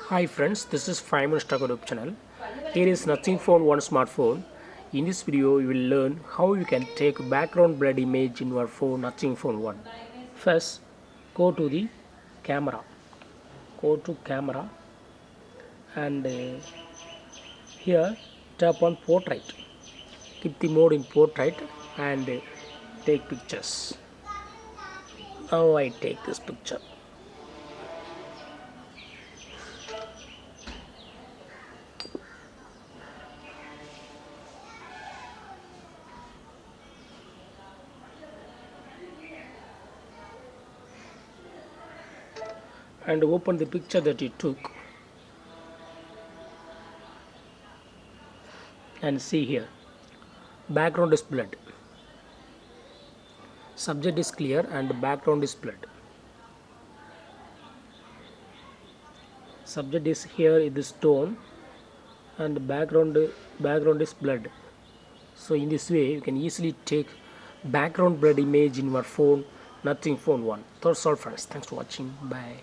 Hi friends, this is 5 Minutes Talk YouTube channel. Here is Nothing Phone One Smartphone. In this video, you will learn how you can take background blurred image in your phone Nothing Phone One. First, go to the camera. Go to camera and here tap on portrait. Keep the mode in portrait and take pictures. Now I take this picture. And open the picture that you took and see here. Background is blurred. Subject is clear and background is blurred. Subject is here in this tone and background is blurred. So in this way you can easily take background blurred image in your phone Nothing Phone One. That's all friends. Thanks for watching. Bye.